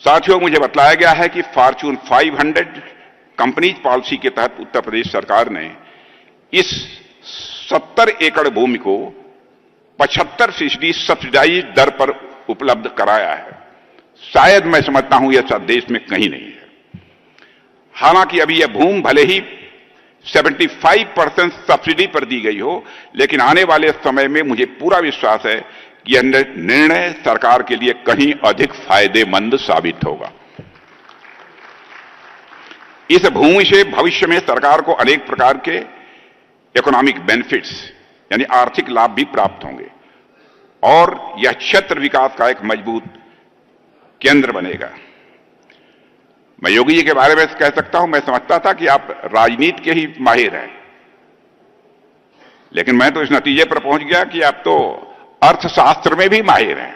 साथियों, मुझे बताया गया है कि फॉर्च्यून 500 कंपनीज पॉलिसी के तहत उत्तर प्रदेश सरकार ने इस 70 एकड़ भूमि को 75% सब्सिडाइज दर पर उपलब्ध कराया है। शायद मैं समझता हूं यह देश में कहीं नहीं है। हालांकि अभी यह भूमि भले ही 75% सब्सिडी पर दी गई हो, लेकिन आने वाले समय में मुझे पूरा विश्वास है कि यह निर्णय सरकार के लिए कहीं अधिक फायदेमंद साबित होगा। इस भूमि से भविष्य में सरकार को अनेक प्रकार के इकोनॉमिक बेनिफिट्स यानी आर्थिक लाभ भी प्राप्त होंगे और यह क्षेत्र विकास का एक मजबूत केंद्र बनेगा। मैं योगी जी के बारे में कह सकता हूं, मैं समझता था कि आप राजनीति के ही माहिर हैं, लेकिन मैं तो इस नतीजे पर पहुंच गया कि आप तो अर्थशास्त्र में भी माहिर हैं।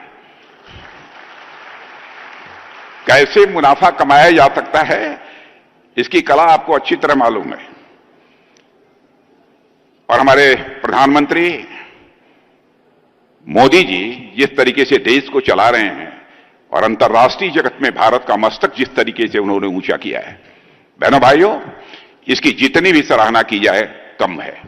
कैसे मुनाफा कमाया जा सकता है, इसकी कला आपको अच्छी तरह मालूम है। और हमारे प्रधानमंत्री मोदी जी जिस तरीके से देश को चला रहे हैं और अंतर्राष्ट्रीय जगत में भारत का मस्तक जिस तरीके से उन्होंने ऊंचा किया है, बहनों भाइयों, इसकी जितनी भी सराहना की जाए कम है।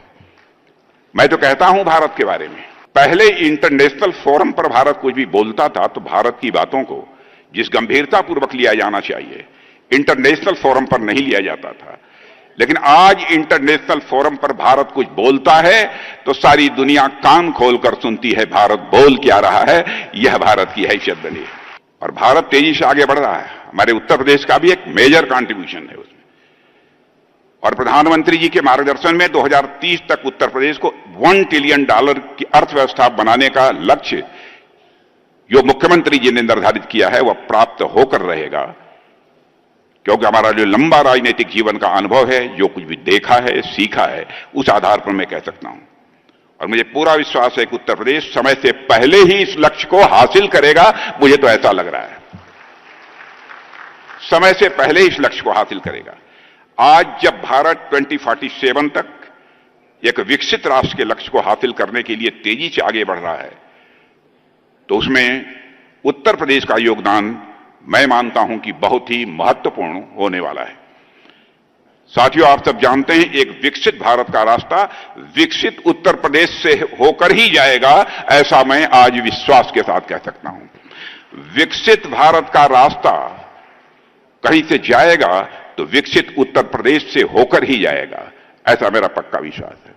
मैं तो कहता हूं भारत के बारे में, पहले इंटरनेशनल फोरम पर भारत कुछ भी बोलता था तो भारत की बातों को जिस गंभीरतापूर्वक लिया जाना चाहिए, इंटरनेशनल फोरम पर नहीं लिया जाता था। लेकिन आज इंटरनेशनल फोरम पर भारत कुछ बोलता है तो सारी दुनिया कान खोलकर सुनती है भारत बोल क्या रहा है। यह भारत की हैसियत बनी है और भारत तेजी से आगे बढ़ रहा है। हमारे उत्तर प्रदेश का भी एक मेजर कंट्रीब्यूशन है उसमें। और प्रधानमंत्री जी के मार्गदर्शन में 2030 तक उत्तर प्रदेश को $1 ट्रिलियन की अर्थव्यवस्था बनाने का लक्ष्य जो मुख्यमंत्री जी ने निर्धारित किया है वह प्राप्त होकर रहेगा, क्योंकि हमारा जो लंबा राजनीतिक जीवन का अनुभव है, जो कुछ भी देखा है, सीखा है, उस आधार पर मैं कह सकता हूं। और मुझे पूरा विश्वास है कि उत्तर प्रदेश समय से पहले ही इस लक्ष्य को हासिल करेगा। मुझे तो ऐसा लग रहा है, समय से पहले ही इस लक्ष्य को हासिल करेगा। आज जब भारत 2047 तक एक विकसित राष्ट्र के लक्ष्य को हासिल करने के लिए तेजी से आगे बढ़ रहा है, तो उसमें उत्तर प्रदेश का योगदान मैं मानता हूं कि बहुत ही महत्वपूर्ण होने वाला है। साथियों, आप सब जानते हैं एक विकसित भारत का रास्ता विकसित उत्तर प्रदेश से होकर ही जाएगा, ऐसा मैं आज विश्वास के साथ कह सकता हूं। विकसित भारत का रास्ता कहीं से जाएगा तो विकसित उत्तर प्रदेश से होकर ही जाएगा, ऐसा मेरा पक्का विश्वास है।